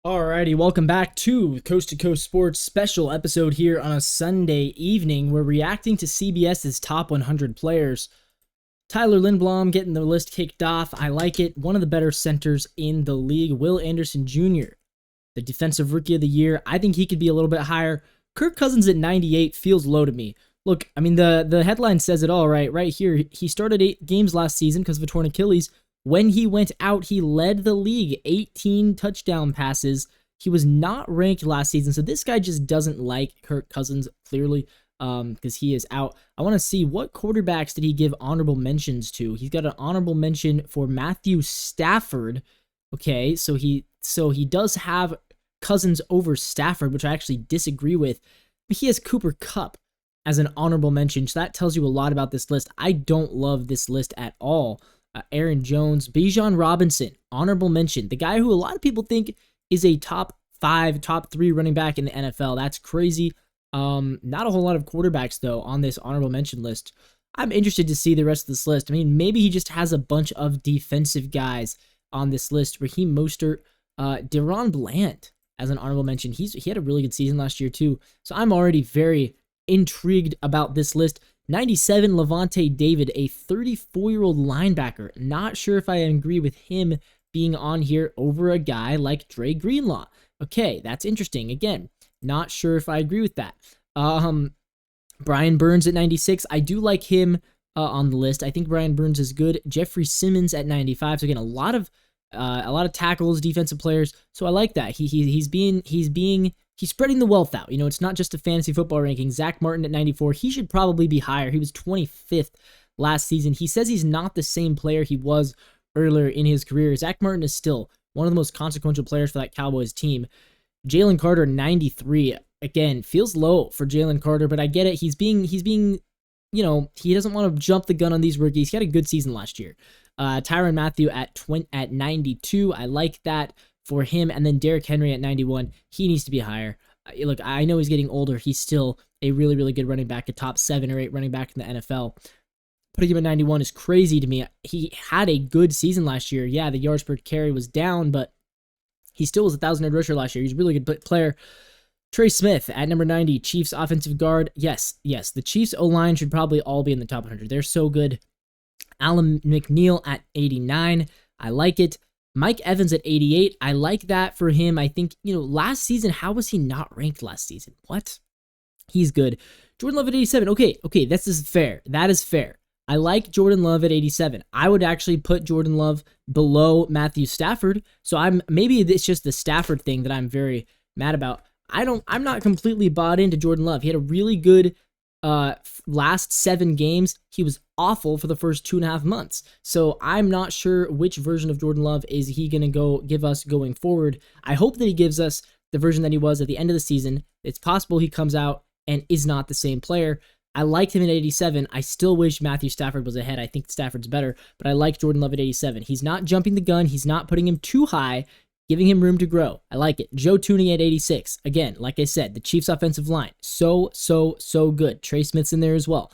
Alrighty, welcome back to Coast Sports special episode here on a Sunday evening. We're reacting to CBS's top 100 players. Tyler Lindblom getting the list kicked off. I like it. One of the better centers in the league. Will Anderson Jr., the defensive rookie of the year. I think he could be a little bit higher. Kirk Cousins at 98 feels low to me. Look, I mean, the headline says it all, right? Right here, he started 8 games last season because of a torn Achilles. When he went out, he led the league, 18 touchdown passes. He was not ranked last season, so this guy just doesn't like Kirk Cousins, clearly, because he is out. I want to see what quarterbacks did he give honorable mentions to. He's got an honorable mention for Matthew Stafford. Okay, so he does have Cousins over Stafford, which I actually disagree with. But he has Cooper Kupp as an honorable mention, so that tells you a lot about this list. I don't love this list at all. Aaron Jones, Bijan Robinson, honorable mention. The guy who a lot of people think is a top 5, top 3 running back in the NFL. That's crazy. Not a whole lot of quarterbacks, though, on this honorable mention list. I'm interested to see the rest of this list. I mean, maybe he just has a bunch of defensive guys on this list. Raheem Mostert, Deron Bland as an honorable mention. He had a really good season last year, too. So I'm already very intrigued about this list. 97, Lavonte David, a 34-year-old linebacker. Not sure if I agree with him being on here over a guy like Dre Greenlaw. Okay, that's interesting. Again, not sure if I agree with that. Brian Burns at 96. I do like him on the list. I think Brian Burns is good. Jeffrey Simmons at 95. So again, a lot of tackles, defensive players. So I like that. He's spreading the wealth out. You know, it's not just a fantasy football ranking. Zach Martin at 94. He should probably be higher. He was 25th last season. He says he's not the same player he was earlier in his career. Zach Martin is still one of the most consequential players for that Cowboys team. Jalen Carter, 93. Again, feels low for Jalen Carter, but I get it. He's being, you know, he doesn't want to jump the gun on these rookies. He had a good season last year. Tyrann Mathieu at 92. I like that for him. And then Derrick Henry at 91. He needs to be higher. Look, I know he's getting older. He's still a really, really good running back, a top 7 or 8 running back in the NFL. Putting him at 91 is crazy to me. He had a good season last year. Yeah, the yards per carry was down, but he still was a 1,000-yard rusher last year. He's a really good player. Trey Smith at number 90, Chiefs offensive guard. Yes, the Chiefs O-line should probably all be in the top 100. They're so good. Alan McNeil at 89. I like it. Mike Evans at 88. I like that for him. I think, you know, last season, how was he not ranked last season? What? He's good. Jordan Love at 87. Okay, this is fair. That is fair. I like Jordan Love at 87. I would actually put Jordan Love below Matthew Stafford. So maybe it's just the Stafford thing that I'm very mad about. I'm not completely bought into Jordan Love. He had a really good last 7 games. He was awful for the first 2.5 months. So I'm not sure which version of Jordan Love is he going to give us going forward. I hope that he gives us the version that he was at the end of the season. It's possible he comes out and is not the same player. I liked him at 87. I still wish Matthew Stafford was ahead. I think Stafford's better, but I like Jordan Love at 87. He's not jumping the gun. He's not putting him too high, giving him room to grow. I like it. Joe Thuney at 86. Again, like I said, the Chiefs offensive line, so good. Trey Smith's in there as well.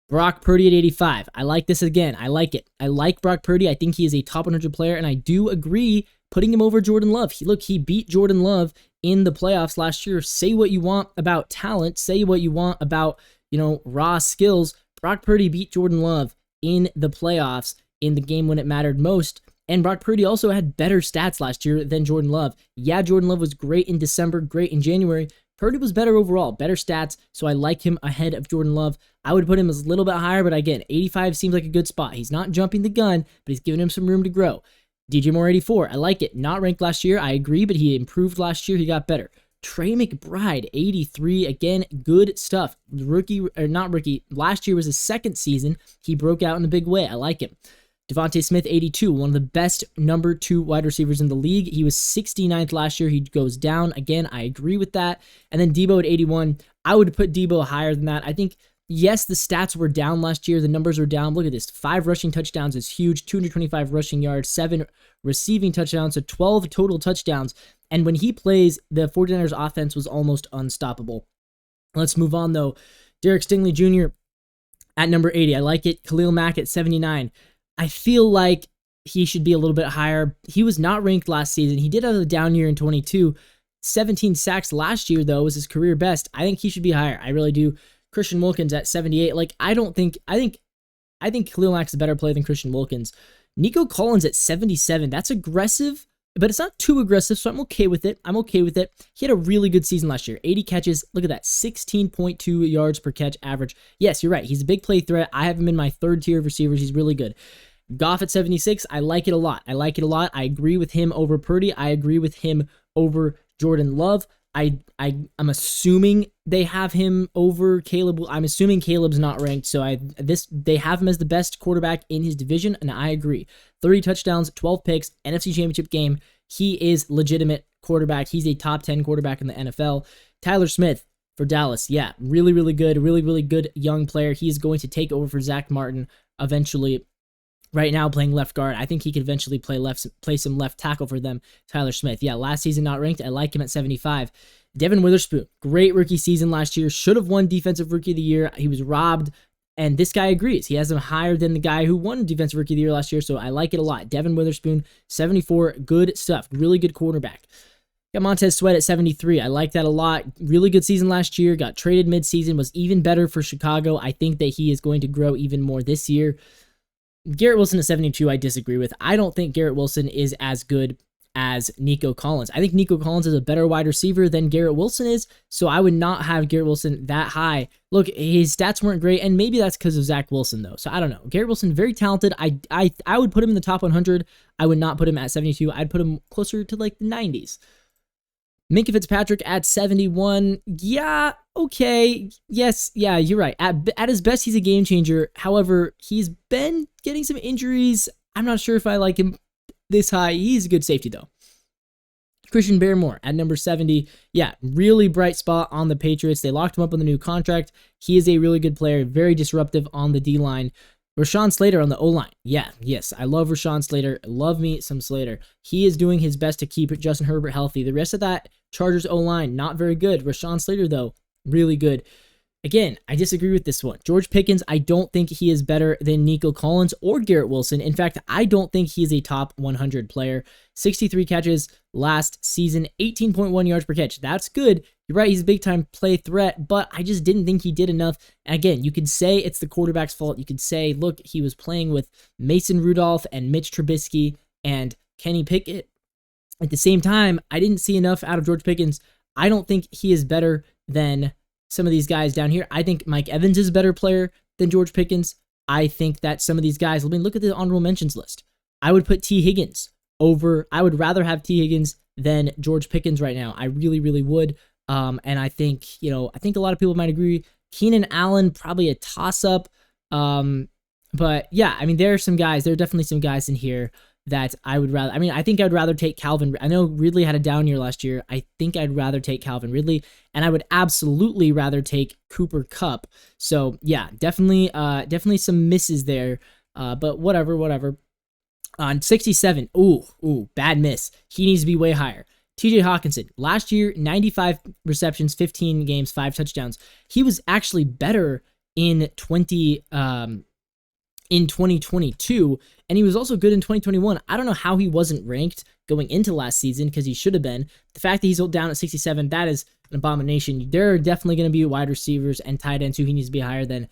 Brock Purdy at 85. I like this again. I like it. I like Brock Purdy. I think he is a top 100 player, and I do agree putting him over Jordan Love. He beat Jordan Love in the playoffs last year. Say what you want about talent. Say what you want about, you know, raw skills. Brock Purdy beat Jordan Love in the playoffs in the game when it mattered most. And Brock Purdy also had better stats last year than Jordan Love. Yeah, Jordan Love was great in December, great in January. Purdy was better overall, better stats, so I like him ahead of Jordan Love. I would put him a little bit higher, but again, 85 seems like a good spot. He's not jumping the gun, but he's giving him some room to grow. DJ Moore 84, I like it. Not ranked last year, I agree, but he improved last year. He got better. Trey McBride, 83. Again, good stuff. Last year was his second season. He broke out in a big way. I like him. Devontae Smith, 82, one of the best number 2 wide receivers in the league. He was 69th last year. He goes down. Again, I agree with that. And then Debo at 81. I would put Debo higher than that. I think, yes, the stats were down last year. The numbers are down. Look at this. 5 rushing touchdowns is huge. 225 rushing yards, 7 receiving touchdowns, so 12 total touchdowns. And when he plays, the 49ers offense was almost unstoppable. Let's move on, though. Derek Stingley Jr. at number 80. I like it. Khalil Mack at 79. I feel like he should be a little bit higher. He was not ranked last season. He did have a down year in 22. 17 sacks last year, though, was his career best. I think he should be higher. I really do. Christian Wilkins at 78. Like, I think Khalil Mack is a better player than Christian Wilkins. Nico Collins at 77. That's aggressive, but it's not too aggressive, so I'm okay with it. He had a really good season last year. 80 catches. Look at that. 16.2 yards per catch average. Yes, you're right. He's a big play threat. I have him in my third tier of receivers. He's really good. Goff at 76. I like it a lot. I agree with him over Purdy. I agree with him over Jordan Love. I'm assuming they have him over Caleb. I'm assuming Caleb's not ranked, so they have him as the best quarterback in his division, and I agree. 30 touchdowns, 12 picks, NFC Championship game. He is legitimate quarterback. He's a top 10 quarterback in the NFL. Tyler Smith for Dallas. Yeah, really, really good. Really, really good young player. He's going to take over for Zach Martin eventually. Right now playing left guard. I think he could eventually play some left tackle for them. Tyler Smith. Yeah, last season not ranked. I like him at 75. Devin Witherspoon. Great rookie season last year. Should have won Defensive Rookie of the Year. He was robbed. And this guy agrees. He has him higher than the guy who won Defensive Rookie of the Year last year. So I like it a lot. Devin Witherspoon, 74. Good stuff. Really good quarterback. Got Montez Sweat at 73. I like that a lot. Really good season last year. Got traded midseason. Was even better for Chicago. I think that he is going to grow even more this year. Garrett Wilson at 72, I disagree with. I don't think Garrett Wilson is as good as Nico Collins. I think Nico Collins is a better wide receiver than Garrett Wilson is, so I would not have Garrett Wilson that high. Look, his stats weren't great, and maybe that's because of Zach Wilson, though. So I don't know. Garrett Wilson, very talented. I would put him in the top 100. I would not put him at 72. I'd put him closer to like the 90s. Minkah Fitzpatrick at 71. Yeah, okay. Yes, yeah, you're right. At his best, he's a game changer. However, he's been getting some injuries. I'm not sure if I like him this high. He's a good safety, though. Christian Barmore at number 70. Yeah, really bright spot on the Patriots. They locked him up on the new contract. He is a really good player, very disruptive on the D-line. Rashawn Slater on the O-line. Yeah, yes, I love Rashawn Slater. Love me some Slater. He is doing his best to keep Justin Herbert healthy. The rest of that Chargers O-line, not very good. Rashawn Slater, though, really good. Again, I disagree with this one. George Pickens, I don't think he is better than Nico Collins or Garrett Wilson. In fact, I don't think he is a top 100 player. 63 catches last season, 18.1 yards per catch. That's good. You're right, he's a big-time play threat, but I just didn't think he did enough. And again, you could say it's the quarterback's fault. You could say, look, he was playing with Mason Rudolph and Mitch Trubisky and Kenny Pickett. At the same time, I didn't see enough out of George Pickens. I don't think he is better than some of these guys down here. I think Mike Evans is a better player than George Pickens. I think that some of these guys, I mean, look at the honorable mentions list. I would put T. Higgins over, I would rather have T. Higgins than George Pickens right now. I really, really would. And I think, I think a lot of people might agree. Keenan Allen, probably a toss-up. But yeah, I mean, there are definitely some guys in here that I would rather, I think I'd rather take Calvin. I know Ridley had a down year last year. I think I'd rather take Calvin Ridley, and I would absolutely rather take Cooper Kupp. So yeah, definitely some misses there. But whatever. On 67, bad miss. He needs to be way higher. TJ Hawkinson, last year, 95 receptions, 15 games, 5 touchdowns. He was actually better in 2022, and he was also good in 2021. I don't know how he wasn't ranked going into last season, because he should have been. The fact that he's down at 67, that is an abomination. There are definitely going to be wide receivers and tight ends who he needs to be higher than.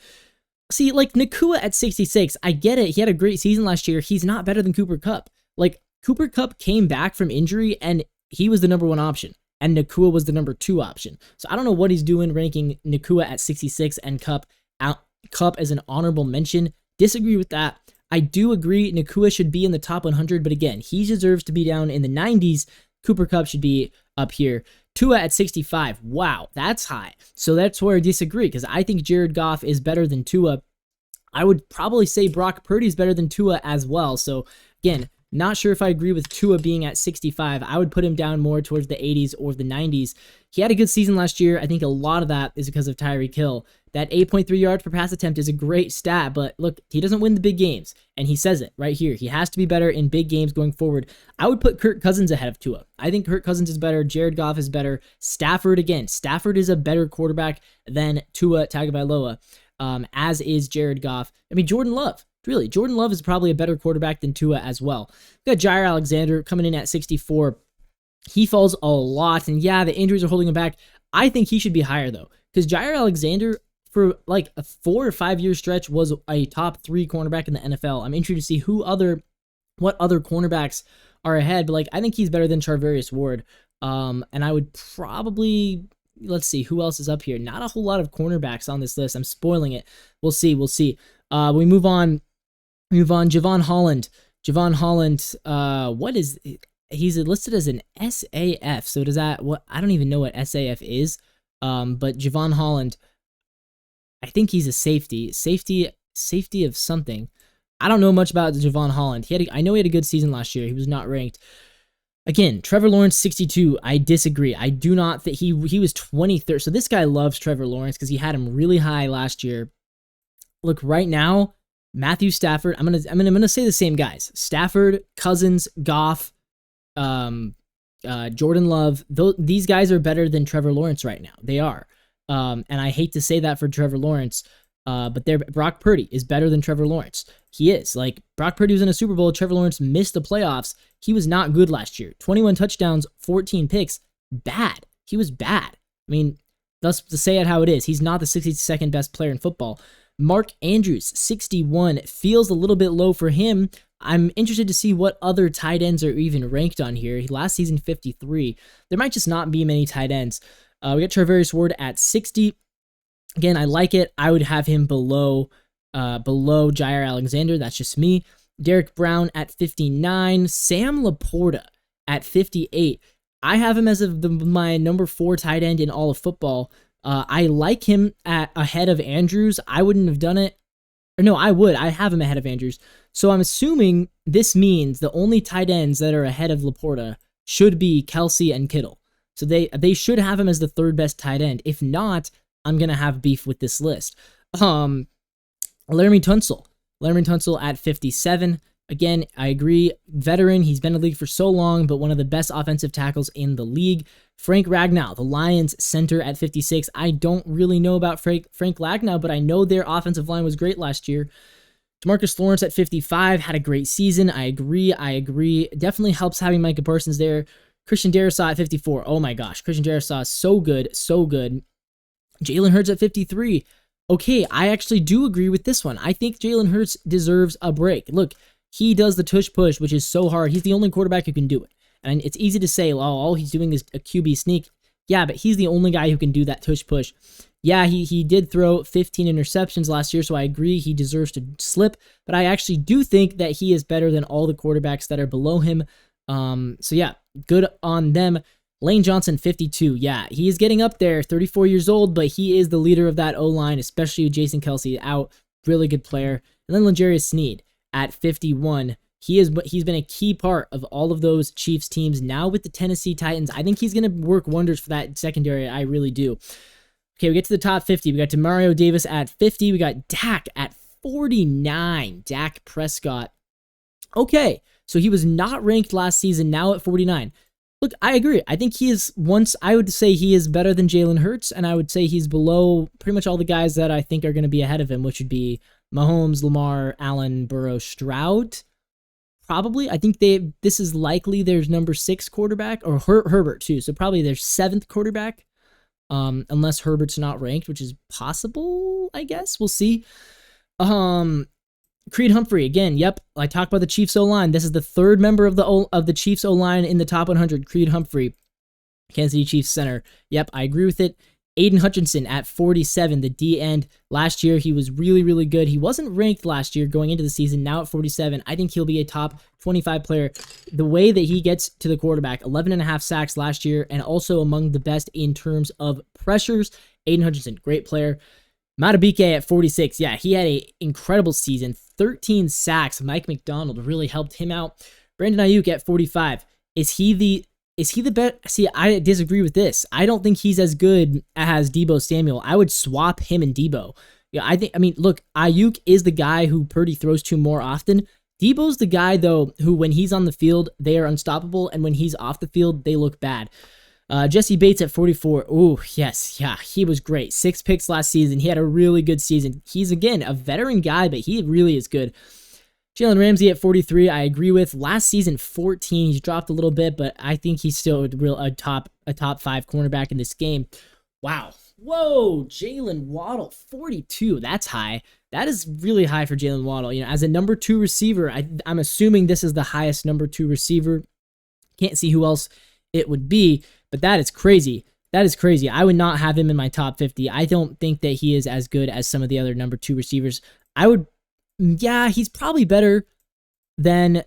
See, like Nacua at 66, I get it. He had a great season last year. He's not better than Cooper Kupp. Like, Cooper Kupp came back from injury, and he was the number 1 option, and Nacua was the number 2 option. So I don't know what he's doing ranking Nacua at 66 and Kupp as an honorable mention. Disagree with that. I do agree Nacua should be in the top 100, but again, he deserves to be down in the 90s. Cooper Kupp should be up here. Tua at 65. Wow, that's high. So that's where I disagree, because I think Jared Goff is better than Tua. I would probably say Brock Purdy is better than Tua as well. So again, not sure if I agree with Tua being at 65. I would put him down more towards the 80s or the 90s. He had a good season last year. I think a lot of that is because of Tyreek Hill. That 8.3 yards per pass attempt is a great stat, but look, he doesn't win the big games, and he says it right here. He has to be better in big games going forward. I would put Kirk Cousins ahead of Tua. I think Kirk Cousins is better. Jared Goff is better. Stafford is a better quarterback than Tua Tagovailoa, as is Jared Goff. I mean, Jordan Love. Really, Jordan Love is probably a better quarterback than Tua as well. We got Jair Alexander coming in at 64. He falls a lot, and yeah, the injuries are holding him back. I think he should be higher, though, because Jair Alexander, for like a 4 or 5 year stretch, was a top 3 cornerback in the NFL. I'm interested to see what other cornerbacks are ahead, but like I think he's better than Charvarius Ward. And I would probably, let's see, who else is up here? Not a whole lot of cornerbacks on this list. I'm spoiling it. We'll see. We move on. Javon Holland. What is, he's listed as an SAF. So does that, what, I don't even know what SAF is. But Javon Holland, I think he's a safety of something. I don't know much about Javon Holland. I know he had a good season last year. He was not ranked. Again, Trevor Lawrence, 62. I disagree. I do not think he was 23rd. So this guy loves Trevor Lawrence because he had him really high last year. Look, right now, Matthew Stafford, I'm gonna say the same guys. Stafford, Cousins, Goff, Jordan Love. These guys are better than Trevor Lawrence right now. They are. And I hate to say that for Trevor Lawrence, but Brock Purdy is better than Trevor Lawrence. He is. Like, Brock Purdy was in a Super Bowl. Trevor Lawrence missed the playoffs. He was not good last year. 21 touchdowns, 14 picks. Bad. He was bad. I mean, thus to say it how it is, he's not the 62nd best player in football. Mark Andrews, 61, feels a little bit low for him. I'm interested to see what other tight ends are even ranked on here. Last season, 53. There might just not be many tight ends. We got Charvarius Ward at 60. Again, I like it. I would have him below Jair Alexander. That's just me. Derek Brown at 59. Sam Laporta at 58. I have him as my number 4 tight end in all of football. I like him ahead of Andrews. I wouldn't have done it. Or no, I would. I have him ahead of Andrews. So I'm assuming this means the only tight ends that are ahead of Laporta should be Kelsey and Kittle. So they should have him as the 3rd best tight end. If not, I'm going to have beef with this list. Laremy Tunsil at 57. Again, I agree. Veteran, he's been in the league for so long, but one of the best offensive tackles in the league. Frank Ragnow, the Lions center at 56. I don't really know about Frank Ragnow, but I know their offensive line was great last year. DeMarcus Lawrence at 55 had a great season. I agree. Definitely helps having Micah Parsons there. Christian Darrisaw at 54. Oh my gosh, Christian Darrisaw is so good. Jalen Hurts at 53. Okay, I actually do agree with this one. I think Jalen Hurts deserves a break. Look, he does the tush push, which is so hard. He's the only quarterback who can do it. And it's easy to say, well, all he's doing is a QB sneak. Yeah, but he's the only guy who can do that tush push. Yeah, he did throw 15 interceptions last year, so I agree he deserves to slip. But I actually do think that he is better than all the quarterbacks that are below him. So yeah, good on them. Lane Johnson, 52. Yeah, he is getting up there, 34 years old, but he is the leader of that O-line, especially with Jason Kelsey out. Really good player. And then L'Jarius Sneed at 51. He's been a key part of all of those Chiefs teams. Now with the Tennessee Titans, I think he's going to work wonders for that secondary. I really do. Okay, we get to the top 50. We got Demario Davis at 50. We got Dak at 49. Dak Prescott. Okay, so he was not ranked last season, now at 49. Look, I agree. I think I would say he is better than Jalen Hurts, and I would say he's below pretty much all the guys that I think are going to be ahead of him, which would be Mahomes, Lamar, Allen, Burrow, Stroud. Probably. I think this is likely their number 6 quarterback, or Herbert too, so probably their 7th quarterback, unless Herbert's not ranked, which is possible, I guess. We'll see. Creed Humphrey, again, yep, I talked about the Chiefs O-line. This is the 3rd member of the Chiefs O-line in the top 100, Creed Humphrey, Kansas City Chiefs center. Yep, I agree with it. Aiden Hutchinson at 47, the D-end. Last year, he was really, really good. He wasn't ranked last year going into the season. Now at 47, I think he'll be a top 25 player. The way that he gets to the quarterback, 11.5 sacks last year, and also among the best in terms of pressures. Aiden Hutchinson, great player. Matabike at 46. Yeah, he had an incredible season. 13 sacks. Mike McDonald really helped him out. Brandon Ayuk at 45. Is he the best? See, I disagree with this. I don't think he's as good as Deebo Samuel. I would swap him and Deebo. Yeah, look, Ayuk is the guy who Purdy throws to more often. Deebo's the guy, though, who when he's on the field, they are unstoppable, and when he's off the field, they look bad. Jesse Bates at 44. Ooh, yes, yeah, he was great. 6 picks last season. He had a really good season. He's, again, a veteran guy, but he really is good. Jalen Ramsey at 43, I agree with. Last season, 14. He's dropped a little bit, but I think he's still a top 5 cornerback in this game. Wow. Whoa, Jalen Waddle, 42. That's high. That is really high for Jalen Waddle. You know, as a number 2 receiver, I'm assuming this is the highest number 2 receiver. Can't see who else it would be, but that is crazy. That is crazy. I would not have him in my top 50. I don't think that he is as good as some of the other number 2 receivers. Yeah, he's probably better than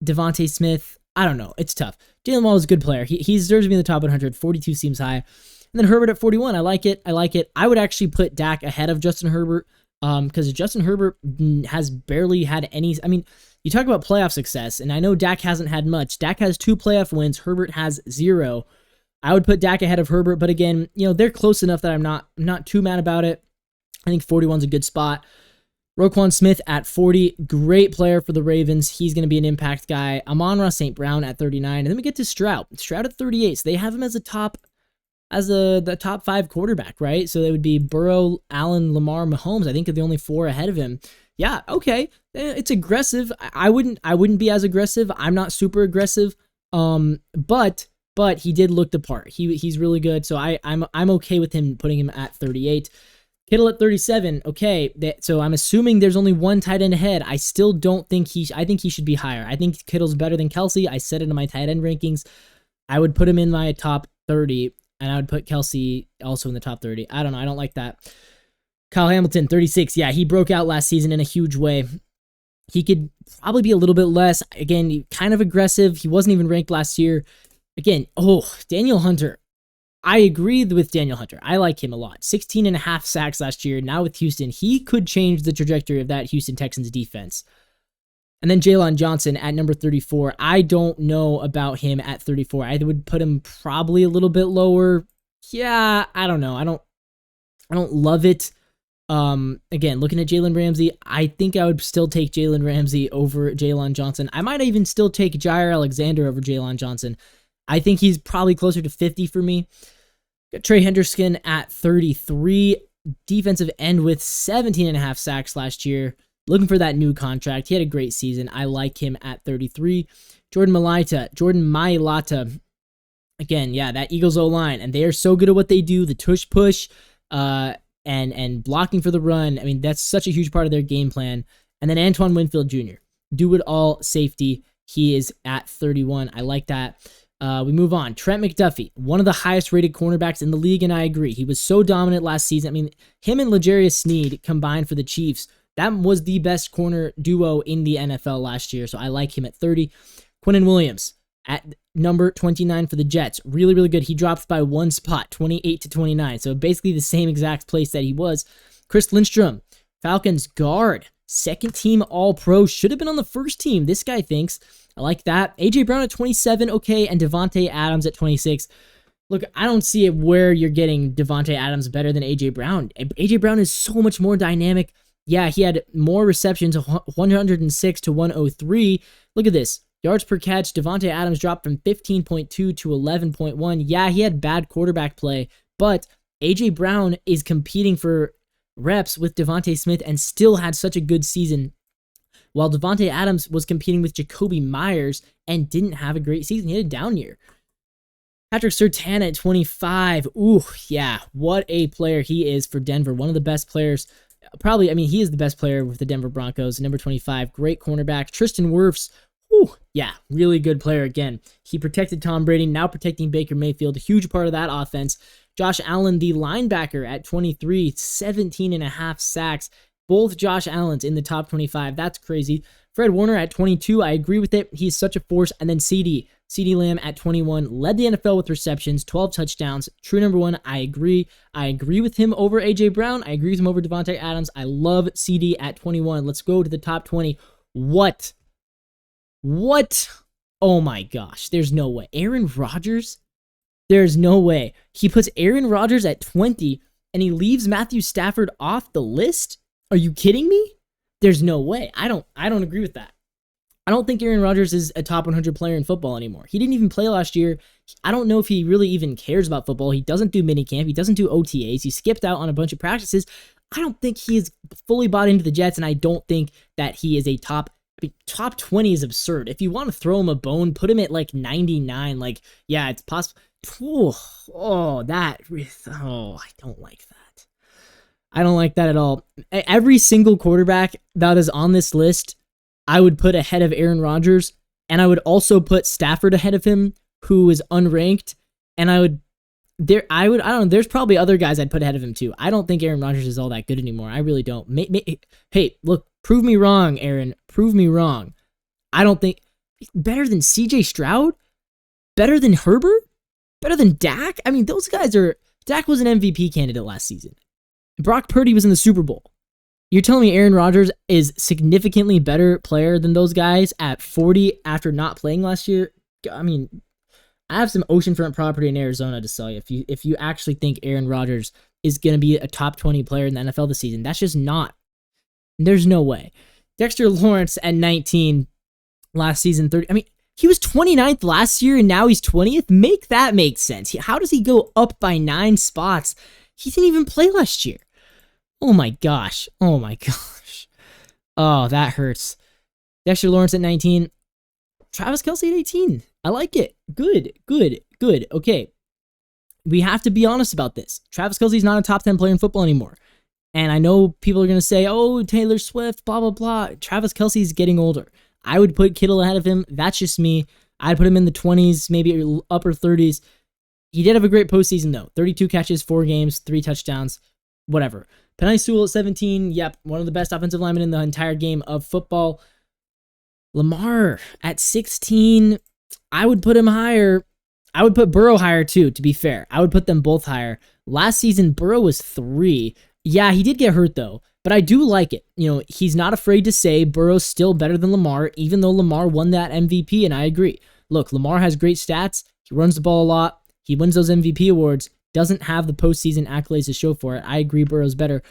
Devontae Smith. I don't know. It's tough. Jalen Waddle is a good player. He deserves to be in the top 100. 42 seems high. And then Herbert at 41. I like it. I would actually put Dak ahead of Justin Herbert because Justin Herbert has barely had any. I mean, you talk about playoff success, and I know Dak hasn't had much. Dak has 2 playoff wins. Herbert has 0. I would put Dak ahead of Herbert, but again, you know, they're close enough that I'm not too mad about it. I think 41's a good spot. Roquan Smith at 40, great player for the Ravens. He's going to be an impact guy. Amon-Ra St. Brown at 39. And then we get to Stroud. Stroud at 38. So they have him as the top 5 quarterback, right? So they would be Burrow, Allen, Lamar, Mahomes. I think are the only 4 ahead of him. Yeah, okay. It's aggressive. I wouldn't be as aggressive. I'm not super aggressive. But he did look the part. He's really good. So I'm okay with him putting him at 38. Kittle at 37. Okay, so I'm assuming there's only 1 tight end ahead. I still don't think I think he should be higher. I think Kittle's better than Kelsey. I said it in my tight end rankings. I would put him in my top 30, and I would put Kelsey also in the top 30. I don't know. I don't like that. Kyle Hamilton, 36. Yeah, he broke out last season in a huge way. He could probably be a little bit less. Again, kind of aggressive. He wasn't even ranked last year. Again, Daniel Hunter. I agree with Daniel Hunter. I like him a lot. 16.5 sacks last year. Now with Houston, he could change the trajectory of that Houston Texans defense. And then Jaylon Johnson at number 34. I don't know about him at 34. I would put him probably a little bit lower. Yeah, I don't know. I don't love it. Again, looking at Jalen Ramsey, I think I would still take Jalen Ramsey over Jaylon Johnson. I might even still take Jair Alexander over Jaylon Johnson. I think he's probably closer to 50 for me. Got Trey Hendrickson at 33. Defensive end with 17.5 sacks last year. Looking for that new contract. He had a great season. I like him at 33. Jordan Mailata. Again, yeah, that Eagles O-line. And they are so good at what they do. The tush push and blocking for the run. I mean, that's such a huge part of their game plan. And then Antoine Winfield Jr. Do it all safety. He is at 31. I like that. We move on. Trent McDuffie, one of the highest rated cornerbacks in the league, and I agree. He was so dominant last season. I mean, him and L'Jarius Sneed combined for the Chiefs, that was the best corner duo in the NFL last year, so I like him at 30. Quinnen Williams at number 29 for the Jets. Really, really good. He drops by 1 spot, 28 to 29, so basically the same exact place that he was. Chris Lindstrom, Falcons guard, second team All-Pro, should have been on the first team, this guy thinks. I like that. A.J. Brown at 27, okay, and Devontae Adams at 26. Look, I don't see it where you're getting Devontae Adams better than A.J. Brown. A.J. Brown is so much more dynamic. Yeah, he had more receptions, 106 to 103. Look at this. Yards per catch, Devontae Adams dropped from 15.2 to 11.1. Yeah, he had bad quarterback play, but A.J. Brown is competing for reps with Devontae Smith and still had such a good season, while Devontae Adams was competing with Jacoby Myers and didn't have a great season. He had a down year. Patrick Surtain at 25. Ooh, yeah, what a player he is for Denver. One of the best players. Probably, I mean, he is the best player with the Denver Broncos. Number 25, great cornerback. Tristan Wirfs. Ooh, yeah, really good player again. He protected Tom Brady, now protecting Baker Mayfield. A huge part of that offense. Josh Allen, the linebacker at 23, 17.5 sacks. Both Josh Allens in the top 25. That's crazy. Fred Warner at 22. I agree with it. He's such a force. And then CeeDee Lamb at 21. Led the NFL with receptions, 12 touchdowns. True number 1. I agree. I agree with him over A.J. Brown. I agree with him over Devontae Adams. I love CeeDee at 21. Let's go to the top 20. What? Oh my gosh. There's no way. Aaron Rodgers? There's no way. He puts Aaron Rodgers at 20 and he leaves Matthew Stafford off the list? Are you kidding me? There's no way. I don't agree with that. I don't think Aaron Rodgers is a top 100 player in football anymore. He didn't even play last year. I don't know if he really even cares about football. He doesn't do minicamp. He doesn't do OTAs. He skipped out on a bunch of practices. I don't think he is fully bought into the Jets, and I don't think that he is a top 20 is absurd. If you want to throw him a bone, put him at like 99. Like, yeah, it's possible. I don't like that. I don't like that at all. Every single quarterback that is on this list, I would put ahead of Aaron Rodgers, and I would also put Stafford ahead of him, who is unranked, and I don't know, there's probably other guys I'd put ahead of him too. I don't think Aaron Rodgers is all that good anymore. I really don't. Hey, look, prove me wrong, Aaron. Prove me wrong. I don't think better than CJ Stroud, better than Herbert, better than Dak. I mean, those guys are. Dak was an MVP candidate last season. Brock Purdy was in the Super Bowl. You're telling me Aaron Rodgers is significantly better player than those guys at 40 after not playing last year? I mean, I have some oceanfront property in Arizona to sell you. If you actually think Aaron Rodgers is going to be a top 20 player in the NFL this season, that's just not. There's no way. Dexter Lawrence at 19 last season, 30. I mean, he was 29th last year and now he's 20th. Make that make sense. How does he go up by 9 spots? He didn't even play last year. Oh my gosh. Oh my gosh. Oh, that hurts. Dexter Lawrence at 19. Travis Kelce at 18. I like it. Good. Okay. We have to be honest about this. Travis Kelce's not a top 10 player in football anymore. And I know people are going to say, oh, Taylor Swift, blah, blah, blah. Travis Kelce's getting older. I would put Kittle ahead of him. That's just me. I'd put him in the 20s, maybe upper 30s. He did have a great postseason, though. 32 catches, 4 games, 3 touchdowns, whatever. Penei Sewell at 17. Yep, one of the best offensive linemen in the entire game of football. Lamar at 16. I would put him higher. I would put Burrow higher, too, to be fair. I would put them both higher. Last season, Burrow was 3. Yeah, he did get hurt, though. But I do like it. You know, he's not afraid to say Burrow's still better than Lamar, even though Lamar won that MVP, and I agree. Look, Lamar has great stats. He runs the ball a lot. He wins those MVP awards. Doesn't have the postseason accolades to show for it. I agree Burrow's better.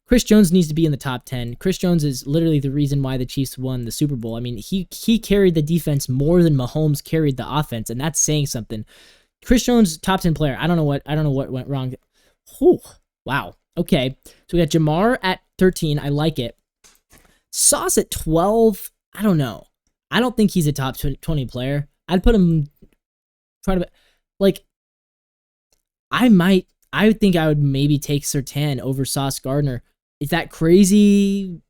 Chris Jones needs to be in the top 10. Chris Jones is literally the reason why the Chiefs won the Super Bowl. I mean, he carried the defense more than Mahomes carried the offense, and that's saying something. Chris Jones, top 10 player. I don't know what went wrong. Whew, wow. Okay. So we got Jamar at 13. I like it. Sauce at 12. I don't know. I don't think he's a top 20 player. I'd put him I think I would maybe take Surtain over Sauce Gardner. Is that crazy?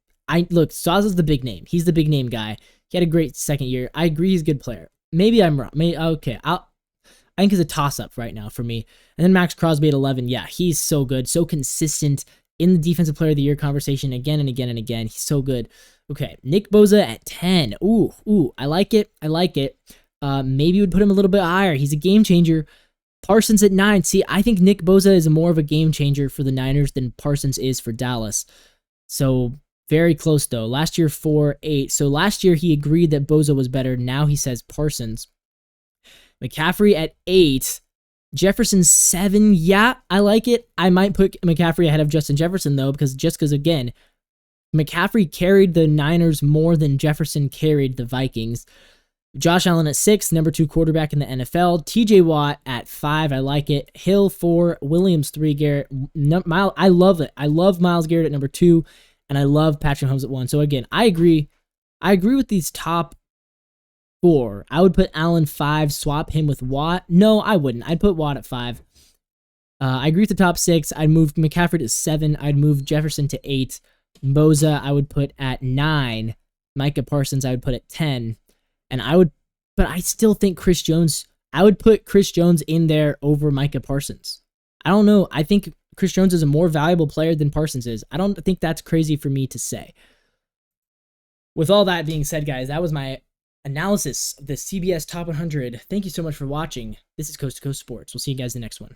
Look, Sauce is the big name. He's the big name guy. He had a great second year. I agree he's a good player. Maybe I'm wrong. Okay. I think it's a toss-up right now for me. And then Max Crosby at 11. Yeah, he's so good. So consistent in the Defensive Player of the Year conversation again and again and again. He's so good. Okay, Nick Bosa at 10. Ooh, I like it. Maybe would put him a little bit higher. He's a game changer. Parsons at 9. See, I think Nick Bosa is more of a game changer for the Niners than Parsons is for Dallas. So, very close though. Last year, 4-8. So last year, he agreed that Bosa was better. Now he says Parsons. McCaffrey at 8. Jefferson 7. Yeah, I like it. I might put McCaffrey ahead of Justin Jefferson though, because again, McCaffrey carried the Niners more than Jefferson carried the Vikings. Josh Allen at 6, number 2 quarterback in the NFL. TJ Watt at 5, I like it. Hill 4, Williams 3, Garrett. I love it. I love Myles Garrett at number 2, and I love Patrick Mahomes at 1. So again, I agree with these top 4. I would put Allen 5, swap him with Watt. No, I wouldn't. I'd put Watt at 5. I agree with the top 6. I'd move McCaffrey to 7. I'd move Jefferson to 8. Bosa I would put at 9. Micah Parsons I would put at 10. And I still think Chris Jones, I would put Chris Jones in there over Micah Parsons. I don't know. I think Chris Jones is a more valuable player than Parsons is. I don't think that's crazy for me to say. With all that being said, guys, that was my analysis of the CBS Top 100. Thank you so much for watching. This is Coast to Coast Sports. We'll see you guys in the next one.